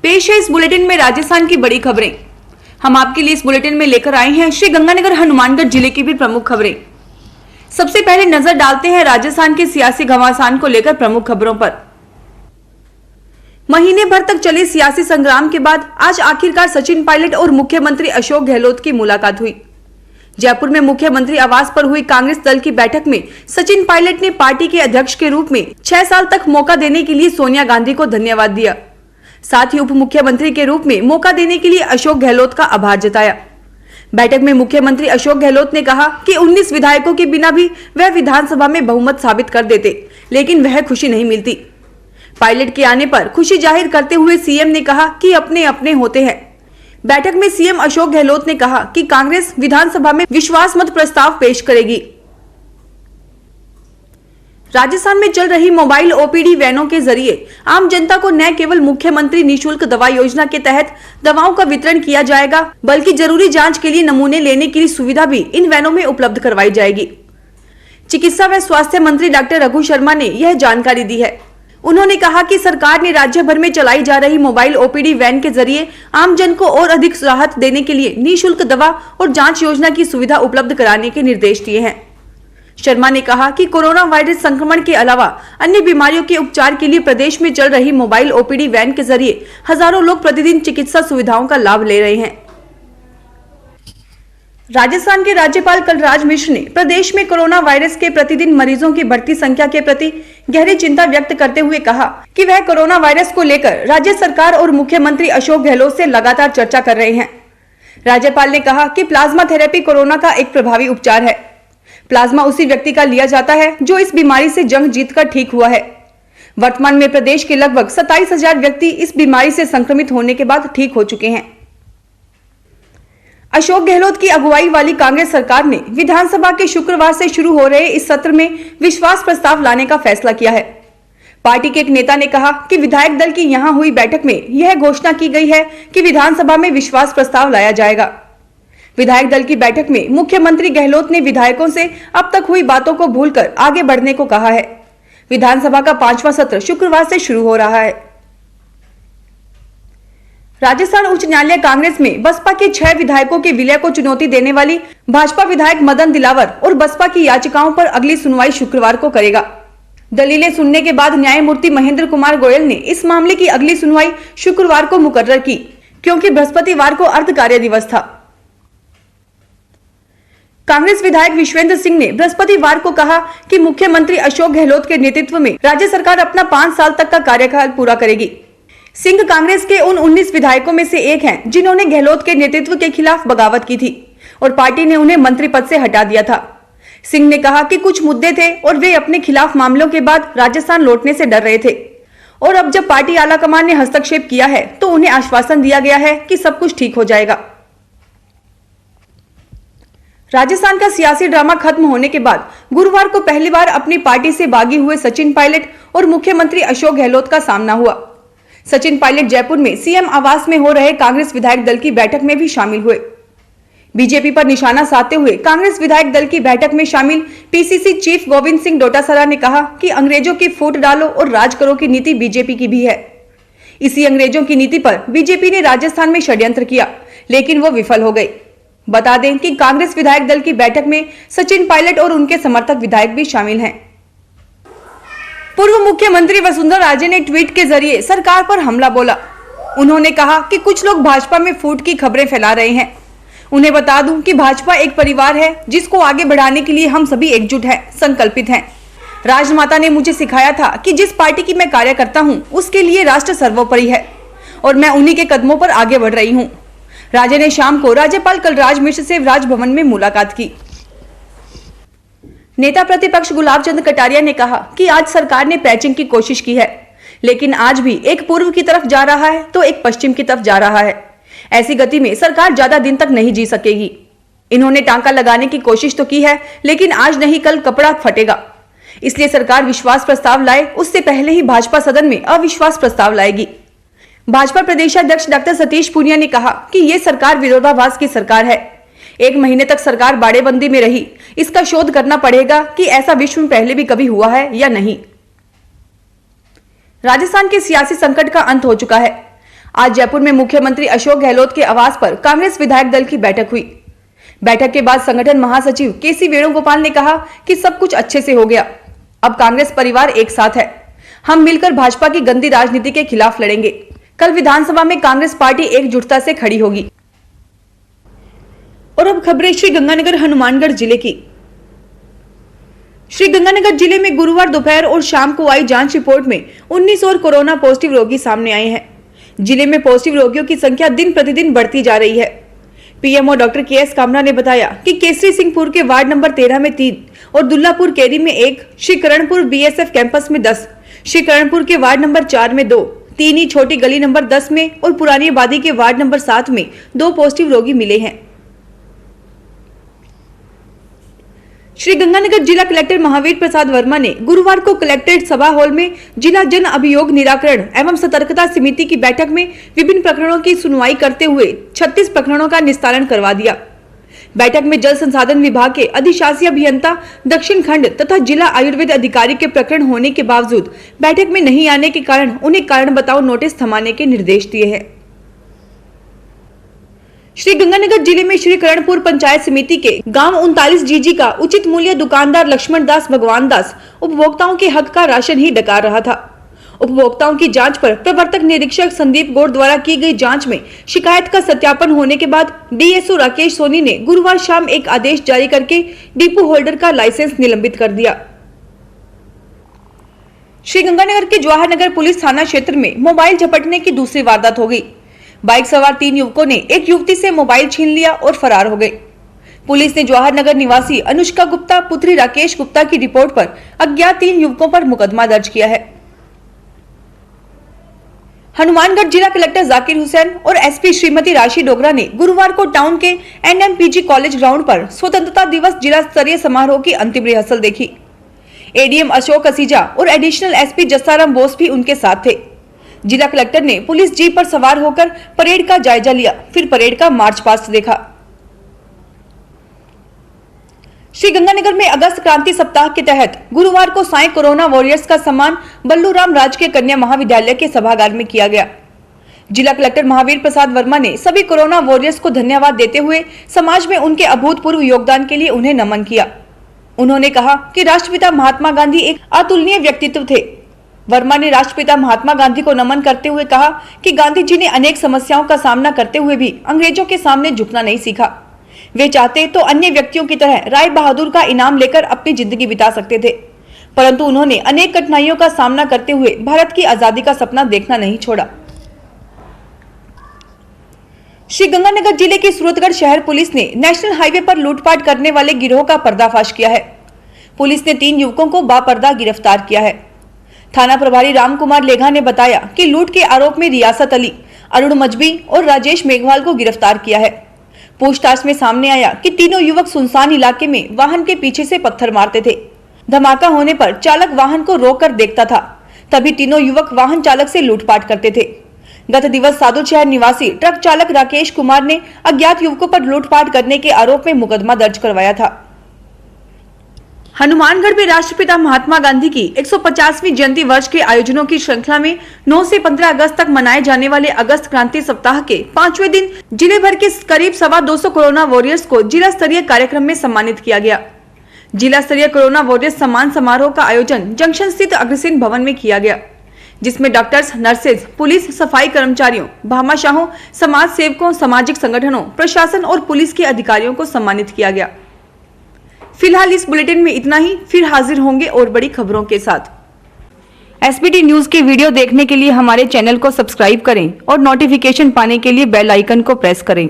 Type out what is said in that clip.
पेश है इस बुलेटिन में राजस्थान की बड़ी खबरें। हम आपके लिए इस बुलेटिन में लेकर आए हैं श्री गंगानगर हनुमानगढ़ जिले की भी प्रमुख खबरें। सबसे पहले नजर डालते हैं राजस्थान के सियासी घमासान को लेकर प्रमुख खबरों पर। महीने भर तक चले सियासी संग्राम के बाद आज आखिरकार सचिन पायलट और मुख्यमंत्री अशोक गहलोत की मुलाकात हुई। जयपुर में मुख्यमंत्री आवास पर हुई कांग्रेस दल की बैठक में सचिन पायलट ने पार्टी के अध्यक्ष के रूप में 6 साल तक मौका देने के लिए सोनिया गांधी को धन्यवाद दिया। साथ ही उप मुख्यमंत्री के रूप में मौका देने के लिए अशोक गहलोत का आभार जताया। बैठक में मुख्यमंत्री अशोक गहलोत ने कहा कि 19 विधायकों के बिना भी वह विधानसभा में बहुमत साबित कर देते, लेकिन वह खुशी नहीं मिलती। पायलट के आने पर खुशी जाहिर करते हुए सीएम ने कहा कि अपने अपने होते हैं। बैठक में सीएम अशोक गहलोत ने कहा कि कांग्रेस विधानसभा में विश्वास मत प्रस्ताव पेश करेगी। राजस्थान में चल रही मोबाइल ओपीडी वैनों के जरिए आम जनता को न केवल मुख्यमंत्री निःशुल्क दवा योजना के तहत दवाओं का वितरण किया जाएगा, बल्कि जरूरी जांच के लिए नमूने लेने की सुविधा भी इन वैनों में उपलब्ध करवाई जाएगी। चिकित्सा व स्वास्थ्य मंत्री डॉक्टर रघु शर्मा ने यह जानकारी दी है। उन्होंने कहा कि सरकार ने राज्य भर में चलाई जा रही मोबाइल ओपीडी वैन के जरिए आम जन को और अधिक राहत देने के लिए निःशुल्क दवा और जांच योजना की सुविधा उपलब्ध कराने के निर्देश दिए हैं। शर्मा ने कहा कि कोरोना वायरस संक्रमण के अलावा अन्य बीमारियों के उपचार के लिए प्रदेश में चल रही मोबाइल ओपीडी वैन के जरिए हजारों लोग प्रतिदिन चिकित्सा सुविधाओं का लाभ ले रहे हैं। राजस्थान के राज्यपाल कलराज मिश्र ने प्रदेश में कोरोना वायरस के प्रतिदिन मरीजों की बढ़ती संख्या के प्रति गहरी चिंता व्यक्त करते हुए कहा कि वह कोरोना वायरस को लेकर राज्य सरकार और मुख्यमंत्री अशोक गहलोत से लगातार चर्चा कर रहे हैं। राज्यपाल ने कहा कि प्लाज्मा थेरेपी कोरोना का एक प्रभावी उपचार है। प्लाज्मा उसी व्यक्ति का लिया जाता है जो इस बीमारी से जंग जीतकर ठीक हुआ है। वर्तमान में प्रदेश के लगभग 27,000 व्यक्ति इस बीमारी से संक्रमित होने के बाद ठीक हो चुके हैं। अशोक गहलोत की अगुवाई वाली कांग्रेस सरकार ने विधानसभा के शुक्रवार से शुरू हो रहे इस सत्र में विश्वास प्रस्ताव लाने का फैसला किया है। पार्टी के एक नेता ने कहा कि विधायक दल की यहां हुई बैठक में यह घोषणा की गई है कि विधानसभा में विश्वास प्रस्ताव लाया जाएगा। विधायक दल की बैठक में मुख्यमंत्री गहलोत ने विधायकों से अब तक हुई बातों को भूलकर आगे बढ़ने को कहा है। विधानसभा का 5वां सत्र शुक्रवार से शुरू हो रहा है। राजस्थान उच्च न्यायालय कांग्रेस में बसपा के 6 विधायकों के विलय को चुनौती देने वाली भाजपा विधायक मदन दिलावर और बसपा की याचिकाओं पर अगली सुनवाई शुक्रवार को करेगा। दलीलें सुनने के बाद न्यायमूर्ति महेंद्र कुमार गोयल ने इस मामले की अगली सुनवाई शुक्रवार को मुकर्रर की, क्योंकि बृहस्पतिवार को अर्ध कार्य दिवस था। कांग्रेस विधायक विश्वेंद्र सिंह ने बृहस्पतिवार को कहा कि मुख्यमंत्री अशोक गहलोत के नेतृत्व में राज्य सरकार अपना 5 साल तक का कार्यकाल पूरा करेगी। सिंह कांग्रेस के उन 19 विधायकों में से एक हैं जिन्होंने गहलोत के नेतृत्व के खिलाफ बगावत की थी और पार्टी ने उन्हें मंत्री पद से हटा दिया था। सिंह ने कहा कि कुछ मुद्दे थे और वे अपने खिलाफ मामलों के बाद राजस्थान लौटने से डर रहे थे, और अब जब पार्टी आलाकमान ने हस्तक्षेप किया है तो उन्हें आश्वासन दिया गया है कि सब कुछ ठीक हो जाएगा। राजस्थान का सियासी ड्रामा खत्म होने के बाद गुरुवार को पहली बार अपनी पार्टी से बागी हुए सचिन पायलट और मुख्यमंत्री अशोक गहलोत का सामना हुआ। सचिन पायलट जयपुर में सीएम आवास में हो रहे कांग्रेस विधायक दल की बैठक में भी शामिल हुए। बीजेपी पर निशाना साधते हुए कांग्रेस विधायक दल की बैठक में शामिल पीसीसी चीफ गोविंद सिंह डोटासरा ने कहा कि अंग्रेजों की फूट डालो और राज करो की नीति बीजेपी की भी है। इसी अंग्रेजों की नीति पर बीजेपी ने राजस्थान में षड्यंत्र किया, लेकिन वो विफल हो गई। बता दें कि कांग्रेस विधायक दल की बैठक में सचिन पायलट और उनके समर्थक विधायक भी शामिल हैं। पूर्व मुख्यमंत्री वसुंधरा राजे ने ट्वीट के जरिए सरकार पर हमला बोला। उन्होंने कहा कि कुछ लोग भाजपा में फूट की खबरें फैला रहे हैं। उन्हें बता दूं कि भाजपा एक परिवार है जिसको आगे बढ़ाने के लिए हम सभी एकजुट हैं, संकल्पित हैं। राजमाता ने मुझे सिखाया था कि जिस पार्टी की मैं कार्य करता हूं उसके लिए राष्ट्र सर्वोपरि है और मैं उन्हीं के कदमों पर आगे बढ़ रही हूं। राजे ने शाम को राज्यपाल कलराज मिश्र से राजभवन में मुलाकात की। नेता प्रतिपक्ष गुलाब चंद कटारिया ने कहा कि आज सरकार ने पैचिंग की कोशिश की है, लेकिन आज भी एक पूर्व की तरफ जा रहा है तो एक पश्चिम की तरफ जा रहा है। ऐसी गति में सरकार ज्यादा दिन तक नहीं जी सकेगी। इन्होंने टांका लगाने की कोशिश तो की है, लेकिन आज नहीं कल कपड़ा फटेगा। इसलिए सरकार विश्वास प्रस्ताव लाए उससे पहले ही भाजपा सदन में अविश्वास प्रस्ताव लाएगी। भाजपा प्रदेशाध्यक्ष डॉक्टर सतीश पूनिया ने कहा कि ये सरकार विरोधाभास की सरकार है। 1 महीने तक सरकार बाड़ेबंदी में रही, इसका शोध करना पड़ेगा कि ऐसा विश्व में पहले भी कभी हुआ है या नहीं। राजस्थान के सियासी संकट का अंत हो चुका है। आज जयपुर में मुख्यमंत्री अशोक गहलोत के आवास पर कांग्रेस विधायक दल की बैठक हुई। बैठक के बाद संगठन महासचिव केसी वेणुगोपाल ने कहा कि सब कुछ अच्छे से हो गया, अब कांग्रेस परिवार एक साथ है, हम मिलकर भाजपा की गंदी राजनीति के खिलाफ लड़ेंगे। कल विधानसभा में कांग्रेस पार्टी एकजुटता से खड़ी होगी। और अब खबरें श्री गंगानगर हनुमानगढ़ जिले की। श्री गंगानगर जिले में गुरुवार दोपहर और शाम को आई जांच रिपोर्ट में 19 और कोरोना पॉजिटिव रोगी सामने आए हैं। जिले में पॉजिटिव रोगियों की संख्या दिन प्रतिदिन बढ़ती जा रही है। PMO doctor KS. कामरा ने बताया कि केसरी सिंहपुर के वार्ड नंबर 13 में 3 और दुल्लापुर केरी में 1, श्री करणपुर बीएसएफ कैंपस में 10, श्री करणपुर के वार्ड नंबर 4 में 2, 3 ही छोटी गली नंबर 10 में और पुरानी आबादी के वार्ड नंबर 7 में 2 पॉजिटिव रोगी मिले हैं। श्री गंगानगर जिला कलेक्टर महावीर प्रसाद वर्मा ने गुरुवार को कलेक्ट्रेट सभा हॉल में जिला जन अभियोग निराकरण एवं सतर्कता समिति की बैठक में विभिन्न प्रकरणों की सुनवाई करते हुए 36 प्रकरणों का निस्तारण करवा दिया। बैठक में जल संसाधन विभाग के अधिशासी अभियंता दक्षिण खंड तथा जिला आयुर्वेद अधिकारी के प्रकरण होने के बावजूद बैठक में नहीं आने के कारण उन्हें कारण बताओ नोटिस थमाने के निर्देश दिए हैं। श्री गंगानगर जिले में श्री करणपुर पंचायत समिति के गांव 39 जीजी का उचित मूल्य दुकानदार लक्ष्मण दास भगवान दास उपभोक्ताओं के हक का राशन ही डकार रहा था। उपभोक्ताओं की जांच पर प्रवर्तक निरीक्षक संदीप गौड़ द्वारा की गई जांच में शिकायत का सत्यापन होने के बाद डीएसओ राकेश सोनी ने गुरुवार शाम एक आदेश जारी करके डिपो होल्डर का लाइसेंस निलंबित कर दिया। श्री गंगानगर के जवाहर नगर पुलिस थाना क्षेत्र में मोबाइल झपटने की दूसरी वारदात हो गई। बाइक सवार 3 युवकों ने एक युवती से मोबाइल छीन लिया और फरार हो गए। पुलिस ने जवाहर नगर निवासी अनुष्का गुप्ता पुत्री राकेश गुप्ता की रिपोर्ट पर अज्ञात 3 युवकों पर मुकदमा दर्ज किया है। हनुमानगढ़ जिला कलेक्टर जाकिर हुसैन और एसपी श्रीमती राशि डोगरा ने गुरुवार को टाउन के एनएमपीजी कॉलेज ग्राउंड पर स्वतंत्रता दिवस जिला स्तरीय समारोह की अंतिम रिहर्सल देखी। एडीएम अशोक असीजा और एडिशनल एसपी जस्साराम बोस भी उनके साथ थे। जिला कलेक्टर ने पुलिस जीप पर सवार होकर परेड का जायजा लिया, फिर परेड का मार्च पास्ट देखा। श्री गंगानगर में अगस्त क्रांति सप्ताह के तहत गुरुवार को साई कोरोना वॉरियर्स का सम्मान बल्लूराम राजकीय कन्या महाविद्यालय के सभागार में किया गया। जिला कलेक्टर महावीर प्रसाद वर्मा ने सभी कोरोना वॉरियर्स को धन्यवाद देते हुए समाज में उनके अभूतपूर्व योगदान के लिए उन्हें नमन किया। उन्होंने कहा कि राष्ट्रपिता महात्मा गांधी एक अतुलनीय व्यक्तित्व थे। वर्मा ने राष्ट्रपिता महात्मा गांधी को नमन करते हुए कहा कि गांधी जी ने अनेक समस्याओं का सामना करते हुए भी अंग्रेजों के सामने झुकना नहीं सीखा। वे चाहते तो अन्य व्यक्तियों की तरह राय बहादुर का इनाम लेकर अपनी जिंदगी बिता सकते थे, परंतु उन्होंने अनेक कठिनाइयों का सामना करते हुए भारत की आजादी का सपना देखना नहीं छोड़ा। श्री गंगानगर जिले की सूरतगढ़ शहर पुलिस ने नेशनल हाईवे पर लूटपाट करने वाले गिरोह का पर्दाफाश किया है। पुलिस ने 3 युवकों को बापर्दा गिरफ्तार किया है। थाना प्रभारी राम कुमार लेघा ने बताया कि लूट के आरोप में रियासत अली, अरुण मजबी और राजेश मेघवाल को गिरफ्तार किया है। पूछताछ में सामने आया कि तीनों युवक सुनसान इलाके में वाहन के पीछे से पत्थर मारते थे। धमाका होने पर चालक वाहन को रोककर देखता था, तभी तीनों युवक वाहन चालक से लूटपाट करते थे। गत दिवस सादुलशहर निवासी ट्रक चालक राकेश कुमार ने अज्ञात युवकों पर लूटपाट करने के आरोप में मुकदमा दर्ज करवाया था। हनुमानगढ़ में राष्ट्रपिता महात्मा गांधी की 150वीं जयंती वर्ष के आयोजनों की श्रृंखला में 9 से 15 अगस्त तक मनाए जाने वाले अगस्त क्रांति सप्ताह के 5वें दिन जिले भर के करीब 225 कोरोना वॉरियर्स को जिला स्तरीय कार्यक्रम में सम्मानित किया गया। जिला स्तरीय कोरोना वॉरियर्स सम्मान समारोह का आयोजन जंक्शन स्थित अग्रसेन भवन में किया गया, जिसमें डॉक्टर्स, नर्सेज, पुलिस, सफाई कर्मचारियों, भामाशाहों, समाज सेवकों, सामाजिक संगठनों, प्रशासन और पुलिस के अधिकारियों को सम्मानित किया गया। फिलहाल इस बुलेटिन में इतना ही, फिर हाजिर होंगे और बड़ी खबरों के साथ। एसबीटी न्यूज के वीडियो देखने के लिए हमारे चैनल को सब्सक्राइब करें और नोटिफिकेशन पाने के लिए बेल आइकन को प्रेस करें।